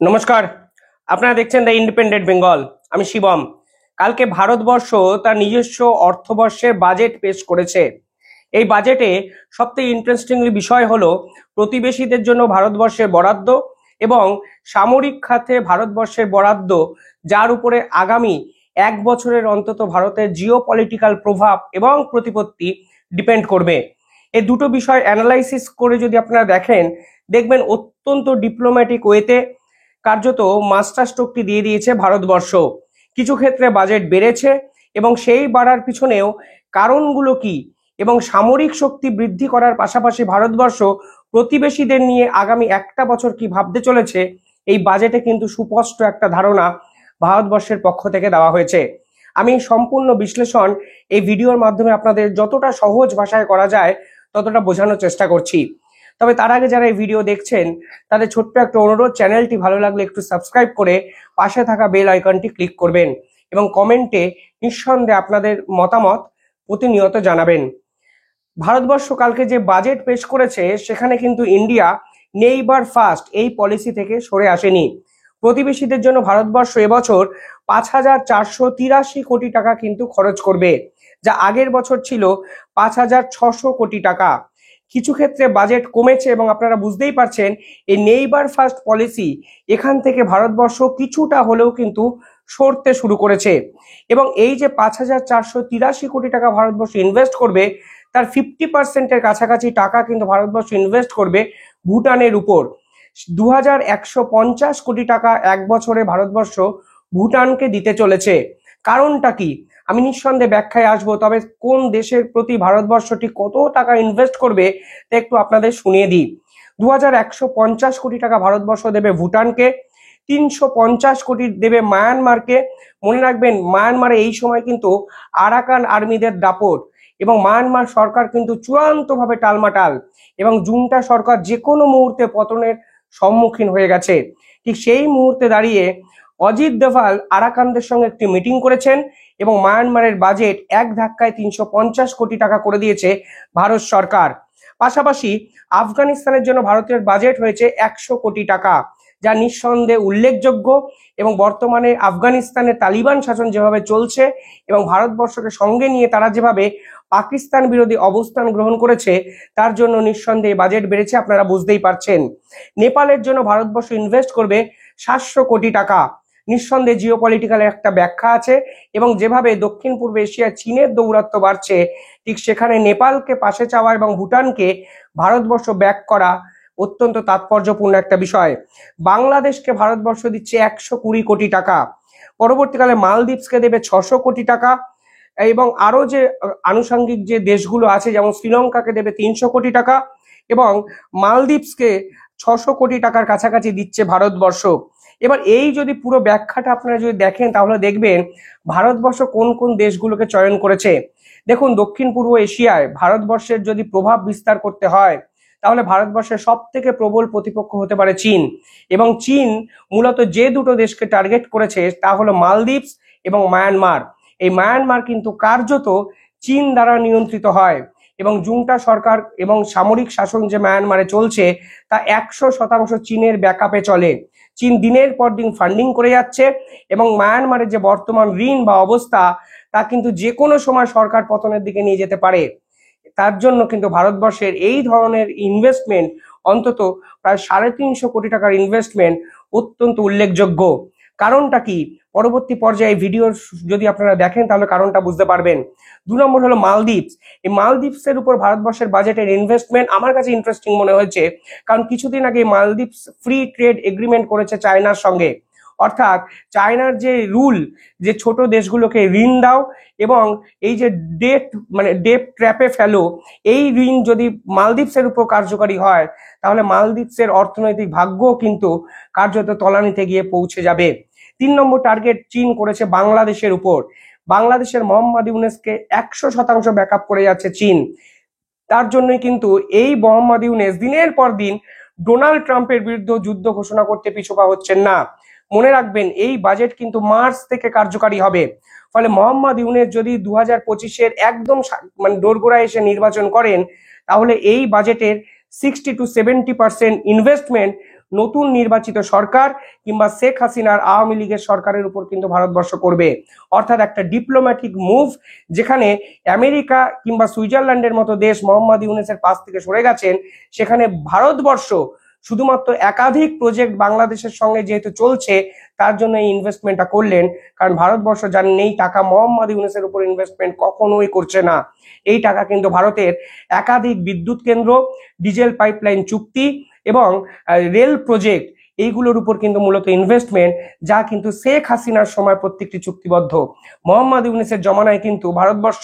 নমস্কার, আপনারা দেখছেন দ্য ইন্ডিপেন্ডেন্ট বেঙ্গল। আমি শিবম। কালকে ভারতবর্ষ তার নিজস্ব অর্থবর্ষের বাজেট পেশ করেছে। এই বাজেটে সবথেকে ইন্টারেস্টিংলি বিষয় হলো প্রতিবেশীদের জন্য ভারতবর্ষের বরাদ্দ এবং সামরিক খাতে ভারতবর্ষের বরাদ্দ, যার উপরে আগামী এক বছরের অন্তত ভারতের জিও পলিটিক্যাল প্রভাব এবং প্রতিপত্তি ডিপেন্ড করবে। এই দুটো বিষয় অ্যানালাইসিস করে যদি আপনারা দেখেন, দেখবেন অত্যন্ত ডিপ্লোম্যাটিক ওয়েতে কার্যত মাস্টার স্ট্রোকটি দিয়ে দিয়েছে ভারতবর্ষ। কিছু ক্ষেত্রে বাজেট বেড়েছে এবং সেই বাড়ার পিছনেও কারণগুলো কি এবং সামরিক শক্তি বৃদ্ধি করার পাশাপাশি ভারতবর্ষ প্রতিবেশীদের নিয়ে আগামী একটা বছর কি ভাবতে চলেছে, এই বাজেটে কিন্তু সুস্পষ্ট একটা ধারণা ভারতবর্ষের পক্ষ থেকে দেওয়া হয়েছে। আমি সম্পূর্ণ বিশ্লেষণ এই ভিডিওর মাধ্যমে আপনাদের যতটা সহজ ভাষায় করা যায় ততটা বোঝানোর চেষ্টা করছি। তবে তার আগে যারা এই ভিডিও দেখছেন তাদের ছোট্ট একটা অনুরোধ, চ্যানেলটি ভালো লাগলে একটু সাবস্ক্রাইব করে পাশে থাকা বেল আইকনটি ক্লিক করবেন এবং কমেন্টে নিঃসন্দেহে আপনাদের মতামত প্রতিনিয়ত জানাবেন। ভারতবর্ষ কালকে যে বাজেট পেশ করেছে সেখানে কিন্তু ইন্ডিয়া নেইবার ফার্স্ট এই পলিসি থেকে সরে আসেনি। প্রতিবেশীদের জন্য ভারতবর্ষ এবছর 5,483 কোটি টাকা কিন্তু খরচ করবে, যা আগের বছর ছিল 5,600 কোটি টাকা। কিছু ক্ষেত্রে বাজেট কমেছে এবং আপনারা বুঝতেই পারছেন এই নেইবার ফার্স্ট পলিসি এখান থেকে ভারতবর্ষ কিছুটা হলেও কিন্তু সরতে শুরু করেছে এবং এই যে 5,483 কোটি টাকা ভারতবর্ষ ইনভেস্ট করবে তার 50%-এর কাছাকাছি টাকা কিন্তু ভারতবর্ষ ইনভেস্ট করবে ভুটানের উপর। 2,150 কোটি টাকা এক বছরে ভারতবর্ষ ভুটানকে দিতে চলেছে। কারণটা কি আমি নিঃসন্দেহে ব্যাখ্যায় আসবো, তবে কোন দেশের প্রতি ভারতবর্ষটি কত টাকা ইনভেস্ট করবে তা একটু আপনাদের শুনিয়ে দিই। 2,150 কোটি টাকা ভারতবর্ষ দেবে ভুটানকে, 350 কোটি দেবে মায়ানমারকে। মনে রাখবেন মায়ানমারে এই সময় কিন্তু আরাকান আর্মিদের দাপট এবং মায়ানমার সরকার কিন্তু চূড়ান্তভাবে টালমাটাল এবং জুন্টা সরকার যে কোনো মুহূর্তে পতনের সম্মুখীন হয়ে গেছে। ঠিক সেই মুহূর্তে দাঁড়িয়ে অজিত দোভাল আরাকানদের সঙ্গে একটি মিটিং করেছেন এবং মায়ানমারের বাজেট এক ধাক্কায় 350 কোটি টাকা করে দিয়েছে ভারত সরকার। পাশাপাশি আফগানিস্তানের জন্য ভারতের বাজেট হয়েছে 100 কোটি টাকা, যা নিঃসন্দেহে উল্লেখযোগ্য এবং বর্তমানে আফগানিস্তানে তালিবান শাসন যেভাবে চলছে এবং ভারতবর্ষকে সঙ্গে নিয়ে তারা যেভাবে পাকিস্তান বিরোধী অবস্থান গ্রহণ করেছে তার জন্য নিঃসন্দেহে বাজেট বেড়েছে, আপনারা বুঝতেই পারছেন। নেপালের জন্য ভারতবর্ষ ইনভেস্ট করবে 700 কোটি টাকা। নিঃসন্দেহে জিও পলিটিক্যালের একটা ব্যাখ্যা আছে এবং যেভাবে দক্ষিণ পূর্ব এশিয়ায় চীনের দৌরাত্ম্য বাড়ছে, ঠিক সেখানে নেপালকে পাশে চাওয়া এবং ভুটানকে ভারতবর্ষ ব্যাক করা অত্যন্ত তাৎপর্যপূর্ণ একটা বিষয়। বাংলাদেশকে ভারতবর্ষ দিচ্ছে 120 কোটি টাকা, পরবর্তীকালে মালদ্বীপসকে দেবে 600 কোটি টাকা এবং আরো যে আনুষঙ্গিক যে দেশগুলো আছে যেমন শ্রীলঙ্কাকে দেবে 300 কোটি টাকা এবং মালদ্বীপসকে 600 কোটি টাকার কাছাকাছি দিচ্ছে ভারতবর্ষ। এবার এই যদি পুরো ব্যাখ্যাটা আপনারা যদি দেখেন তাহলে দেখবেন ভারতবর্ষ কোন কোন দেশগুলোকে চয়ন করেছে। দেখুন, দক্ষিণ পূর্ব এশিয়ায় ভারতবর্ষের যদি প্রভাব বিস্তার করতে হয় তাহলে ভারতবর্ষের সব থেকে প্রবল প্রতিপক্ষ হতে পারে চীন এবং চীন মূলত যে দুটো দেশকে টার্গেট করেছে তা হলো মালদ্বীপস এবং মায়ানমার। এই মায়ানমার কিন্তু কার্যত চীন দ্বারা নিয়ন্ত্রিত হয় এবং জুন্টা সরকার এবং সামরিক শাসন যে মায়ানমারে চলছে তা 100% চীনের ব্যাকআপে চলে। চীন দিনের পর দিন ফান্ডিং করে যাচ্ছে এবং মায়ানমারের যে বর্তমান ঋণ বা অবস্থা তা কিন্তু যে কোনো সময় সরকার পতনের দিকে নিয়ে যেতে পারে। তার জন্য কিন্তু ভারতবর্ষের এই ধরনের ইনভেস্টমেন্ট, অন্তত প্রায় 350 কোটি টাকার ইনভেস্টমেন্ট অত্যন্ত উল্লেখযোগ্য। কারণটা কি পরবর্তী পর্যায়ে ভিডিও যদি আপনারা দেখেন তাহলে কারণটা বুঝতে পারবেন। 2 নম্বর হলো মালদ্বীপস। এই মালদ্বীপসের উপর ভারতবর্ষের বাজেটের ইনভেস্টমেন্ট আমার কাছে ইন্টারেস্টিং মনে হয়েছে, কারণ কিছুদিন আগে মালদ্বীপস ফ্রি ট্রেড এগ্রিমেন্ট করেছে চায়নার সঙ্গে। অর্থাৎ চায়নার যে রুল যে ছোট দেশগুলোকে ঋণ দাও এবং এই যে ডেট ট্র্যাপে ফেলো, এই ঋণ যদি মালদ্বীপসের উপর কার্যকারী হয় তাহলে মালদ্বীপসের অর্থনৈতিক ভাগ্য কিন্তু কার্যত তলানিতে গিয়ে পৌঁছে যাবে। 3 নম্বর টার্গেট চীন করেছে বাংলাদেশের উপর। বাংলাদেশের মোহাম্মদ ইউনূসকে 100% ব্যাকআপ করে যাচ্ছে চীন। তার জন্যই কিন্তু এই মোহাম্মদ ইউনূস দিনের পর দিন ডোনাল্ড ট্রাম্পের বিরুদ্ধে যুদ্ধ ঘোষণা করতে পিছপা হচ্ছেন না। মনে রাখবেন এই বাজেট কিন্তু মার্চ থেকে কার্যকারী হবে। ফলে মোহাম্মদ ইউনূস যদি 2025-এর একদম দোরগোড়ায় এসে নির্বাচন করেন তাহলে এই বাজেটের 60 to 70% ইনভেস্টমেন্ট নতুন নির্বাচিত সরকার কিংবা শেখ হাসিনার আওয়ামী লীগের সরকারের উপর কিন্তু ভারতবর্ষ করবে। অর্থাৎ একটা ডিপ্লোম্যাটিক মুভ, যেখানে আমেরিকা কিংবা সুইজারল্যান্ডের মতো দেশ মোহাম্মদ ইউনূসের পাশ থেকে সরে গেছেন, সেখানে ভারতবর্ষ শুধুমাত্র একাধিক প্রজেক্ট বাংলাদেশের সঙ্গে যেহেতু চলছে তার জন্য এই ইনভেস্টমেন্টটা করলেন। কারণ ভারতবর্ষ জানেন এই টাকা মোহাম্মদ ইউনূসের উপর ইনভেস্টমেন্ট কখনোই করছে না। এই টাকা কিন্তু ভারতের একাধিক বিদ্যুৎ কেন্দ্র, ডিজেল পাইপলাইন চুক্তি এবং রেল প্রজেক্ট, এইগুলোর উপর কিন্তু মূলত ইনভেস্টমেন্ট, যা কিন্তু শেখ হাসিনার সময় প্রত্যেকটি চুক্তিবদ্ধ। মোহাম্মদ ইউনূসের জমানায় কিন্তু ভারতবর্ষ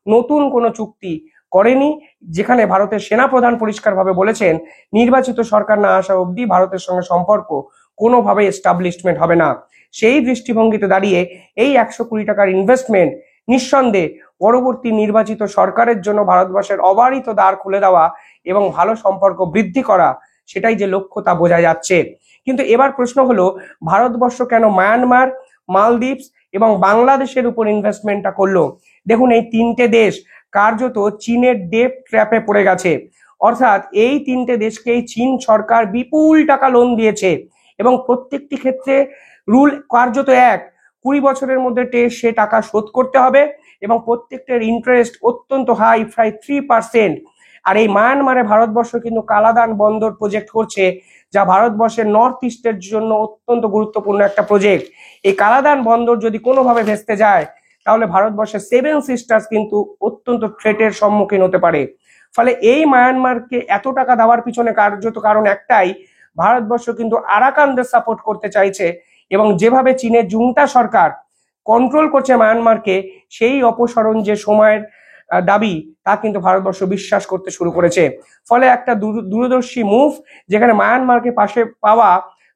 নতুন কোনো চুক্তি করেনি, যেখানে ভারতের সেনাপ্রধান পরিষ্কারভাবে বলেছেন নির্বাচিত সরকার না আসা অবধি ভারতের সঙ্গে সম্পর্ক কোনোভাবে এস্টাবলিশমেন্ট হবে না। সেই দৃষ্টিভঙ্গিতে দাঁড়িয়ে এই 100 কোটি টাকার ইনভেস্টমেন্ট নিঃসন্দেহে পরবর্তী নির্বাচিত সরকারের জন্য ভারতবর্ষের অবারিত দ্বার খুলে দেওয়া এবং ভালো সম্পর্ক বৃদ্ধি করা, সেটাই যে লক্ষ্য তা বোঝা যাচ্ছে। কিন্তু এবার প্রশ্ন হলো, ভারতবর্ষ কেন মায়ানমার, মালদ্বীপ এবং বাংলাদেশের উপর ইনভেস্টমেন্টটা করলো? দেখুন, এই তিনটে দেশ কার্যত চীনের ডেট ট্র্যাপে পড়ে গেছে। অর্থাৎ এই তিনটে দেশকেই চীন সরকার বিপুল টাকা লোন দিয়েছে এবং প্রত্যেকটি ক্ষেত্রে রুল কার্যত 20 বছরের মধ্যে সে টাকা শোধ করতে হবে এবং প্রত্যেকটার ইন্টারেস্ট অত্যন্ত হাই, প্রায় 3%। আর এই মায়ানমারে ভারতবর্ষ কিন্তু কালাদান বন্দর প্রজেক্ট করছে, যা ভারতবর্ষের নর্থ ইস্টের জন্য অত্যন্ত গুরুত্বপূর্ণ একটা প্রজেক্ট। এই কালাদান বন্দর যদি কোনোভাবে ভেস্তে যায়, তাহলে ভারতবর্ষের 7 সিস্টার্স কিন্তু অত্যন্ত থ্রেটের সম্মুখীন হতে পারে। ফলে এই মায়ানমারকে এত টাকা দেওয়ার পিছনে কার্যত কারণ একটাই, ভারতবর্ষ কিন্তু আরাকানদের সাপোর্ট করতে চাইছে এবং যেভাবে চীনের জুংটা সরকার কন্ট্রোল করছে মায়ানমারকে, সেই অপসরণ যে সময়ের দাবি তা কিন্তু ভারতবর্ষ বিশ্বাস করতে শুরু করেছে। ফলে একটা দূরদর্শী মুভ, যেখানে মায়ানমারকে পাশে পাওয়া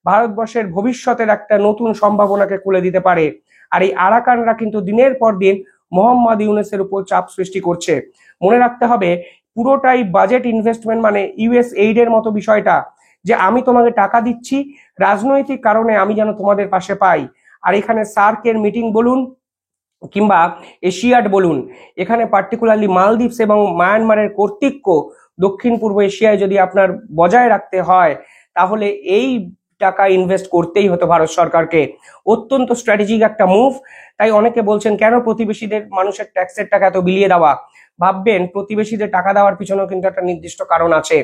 ভারতবর্ষের ভবিষ্যতের একটা নতুন সম্ভাবনাকে খুলে দিতে পারে। আর এই আরাকানরা কিন্তু দিনের পর দিন মোহাম্মদ ইউনূসের উপর চাপ সৃষ্টি করছে। মনে রাখতে হবে, পুরোটাই বাজেট ইনভেস্টমেন্ট, মানে ইউএস এইডের মতো বিষয়টা, যে আমি তোমাকে টাকা দিচ্ছি রাজনৈতিক কারণে আমি যেন তোমাদের পাশে পাই। আর এখানে সার্কের মিটিং বলুন কিংবা এশিয়াড বলুন, এখানে পার্টিকুলারলি মালদ্বীপ এবং মায়ানমারের কর্তৃত্ব দক্ষিণ পূর্ব এশিয়ায় যদি আপনার বজায় রাখতে হয়, তাহলে এই টাকা ইনভেস্ট করতেই হতো ভারত সরকারকে। অত্যন্ত স্ট্র্যাটেজিক একটা মুভ। তাই অনেকে বলছেন কেন প্রতিবেশীদের মানুষের ট্যাক্সের টাকা এত বিলিয়ে দেওয়া। ভাববেন, প্রতিবেশীদের টাকা দেওয়ার পিছনেও কিন্তু একটা নির্দিষ্ট কারণ আছে।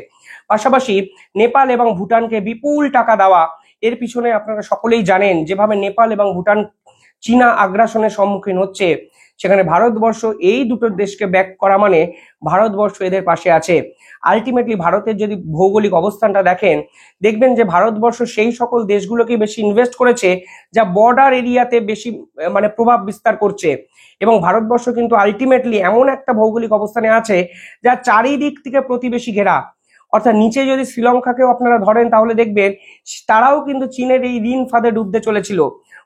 পাশাপাশি নেপাল এবং ভুটানকে বিপুল টাকা দেওয়া, এর পিছনে আপনারা সকলেই জানেন যেভাবে নেপাল এবং ভুটান চীনা আগ্রাসনের সম্মুখীন হচ্ছে, সেখানে ভারতবর্ষ এই দুটো দেশকে ব্যাক করা মানে ভারতবর্ষ এদের পাশে আছে। আলটিমেটলি ভারতের যদি ভৌগোলিক অবস্থানটা দেখেন, দেখবেন যে ভারতবর্ষ সেই সকল দেশগুলোকে বেশি ইনভেস্ট করেছে যা বর্ডার এরিয়াতে বেশি মানে প্রভাব বিস্তার করছে। এবং ভারতবর্ষ কিন্তু আলটিমেটলি এমন একটা ভৌগোলিক অবস্থানে আছে যা চারিদিক থেকে প্রতিবেশী ঘেরা। অর্থাৎ নিচে যদি শ্রীলঙ্কাকেও আপনারা ধরেন, তাহলে দেখবেন তারাও কিন্তু চীনের এই ঋণ ফাঁদে ডুবতে চলেছিল।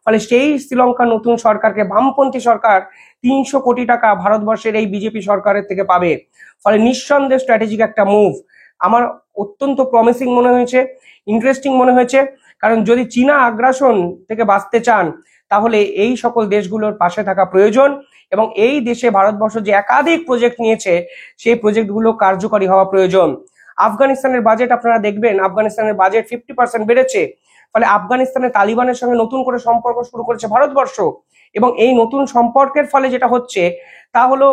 ফলে সেই শ্রীলঙ্কার নতুন সরকারকে, বামপন্থী সরকার, 300 কোটি টাকা ভারতবর্ষের এই বিজেপি সরকারের থেকে পাবে। ফলে নিঃসন্দেহে স্ট্র্যাটেজিক একটা মুভ আমার অত্যন্ত প্রমিসিং মনে হয়েছে, ইন্টারেস্টিং মনে হয়েছে। কারণ যদি চীনা আগ্রাসন থেকে বাঁচতে চান, তাহলে এই সকল দেশগুলোর পাশে থাকা প্রয়োজন এবং এই দেশে ভারতবর্ষ যে একাধিক প্রজেক্ট নিয়েছে, সেই প্রজেক্টগুলো কার্যকরী হওয়া প্রয়োজন। আফগানিস্তানের বাজেট আপনারা দেখবেন, আফগানিস্তানের বাজেট 50% বেড়েছে। ফলে আফগানিস্তানের তালিবানের সঙ্গে নতুন করে সম্পর্ক শুরু করেছে ভারতবর্ষ এবং এই নতুন সম্পর্কের ফলে যেটা হচ্ছে তা হলো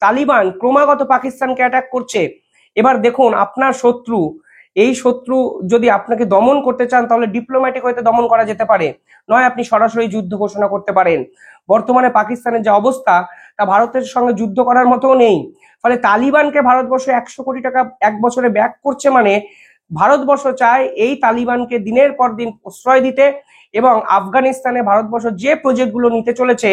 তালিবান ক্রমাগত পাকিস্তানকে অ্যাটাক করছে। এবার দেখুন, আপনার শত্রু, এই শত্রু যদি আপনাকে দমন করতে চান, তাহলে ডিপ্লোম্যাটিক হইতে দমন করা যেতে পারে, নয় আপনি সরাসরি যুদ্ধ ঘোষণা করতে পারেন। বর্তমানে পাকিস্তানের যে অবস্থা, তা ভারতের সঙ্গে যুদ্ধ করার মতো নেই। ফলে তালিবানকে ভারতবর্ষ 100 কোটি টাকা এক বছরে ব্যাক করছে মানে ভারতবর্ষ চায় এই তালিবানকে দিনের পর দিন প্রশ্রয় দিতে এবং আফগানিস্তানে ভারতবর্ষ যে প্রজেক্টগুলো নিতে চলেছে,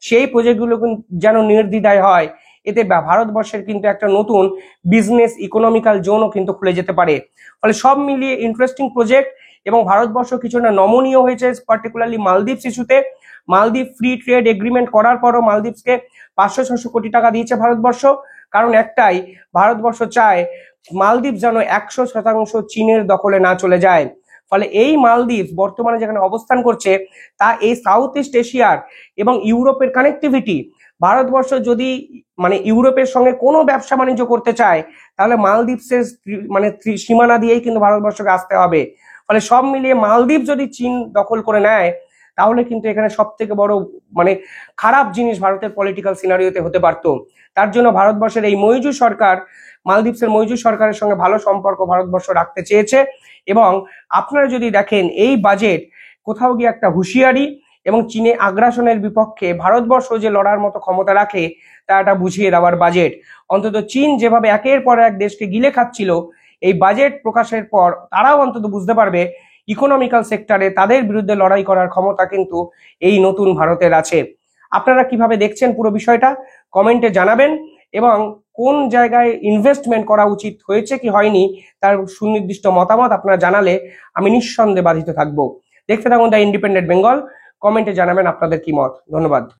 সেই প্রজেক্টগুলো যেন নির্দ্বিধায় হয়। এতে ভারতবর্ষের কিন্তু একটা নতুন বিজনেস ইকোনমিক্যাল জোনও কিন্তু খুলে যেতে পারে। ফলে সব মিলিয়ে ইন্টারেস্টিং প্রজেক্ট এবং ভারতবর্ষ কিছুটা নমনীয় হয়েছে, পার্টিকুলারলি মালদ্বীপ ইস্যুতে। মালদ্বীপ ফ্রি ট্রেড এগ্রিমেন্ট করার পরও মালদ্বীপকে 500-600 কোটি টাকা দিয়েছে ভারতবর্ষ। কারণ একটাই, ভারতবর্ষ চায় মালদ্বীপ যেন 100% চীনের দখলে না চলে যায়। ফলে এই মালদ্বীপ বর্তমানে যেখানে অবস্থান করছে, তা এই সাউথ ইস্ট এশিয়ার এবং ইউরোপের কানেক্টিভিটি। ভারতবর্ষ যদি মানে ইউরোপের সঙ্গে কোনো ব্যবসা বাণিজ্য করতে চায়, তাহলে মালদ্বীপের মানে সীমানা দিয়েই কিন্তু ভারতবর্ষকে আসতে হবে। ফলে সব মিলিয়ে মালদ্বীপ যদি চীন দখল করে নেয় তাহলে কিন্তু এখানে সব থেকে বড় মানে খারাপ জিনিস ভারতের পলিটিক্যাল সিনারিওতে হতে পারতো। তার জন্য ভারতবর্ষের এই মৈজু সরকার, মালদ্বীপের মৈজু সরকারের সঙ্গে ভালো সম্পর্ক ভারতবর্ষ রাখতে চেয়েছে। এবং আপনারা যদি দেখেন এই বাজেট কোথাও গিয়ে একটা হুঁশিয়ারি এবং চীনে আগ্রাসনের বিপক্ষে ভারতবর্ষ যে লড়ার মতো ক্ষমতা রাখে তা একটা বুঝিয়ে দেওয়ার বাজেট। অন্তত চীন যেভাবে একের পর এক দেশকে গিলে খাচ্ছিল, এই বাজেট প্রকাশের পর তারাও অন্তত বুঝতে পারবে ইকোনমিক্যাল সেক্টরে তাদের বিরুদ্ধে লড়াই করার ক্ষমতা কিন্তু এই নতুন ভারতের আছে। আপনারা কিভাবে দেখছেন পুরো বিষয়টা কমেন্টে জানাবেন, এবং কোন জায়গায় ইনভেস্টমেন্ট করা উচিত হয়েছে কি হয়নি তার সুনির্দিষ্ট মতামত আপনারা জানালে আমি নিঃসন্দেহে বাধিত থাকবো। দেখতে থাকুন দ্য ইন্ডিপেন্ডেন্ট বেঙ্গল, কমেন্টে জানাবেন আপনাদের কি মত। ধন্যবাদ।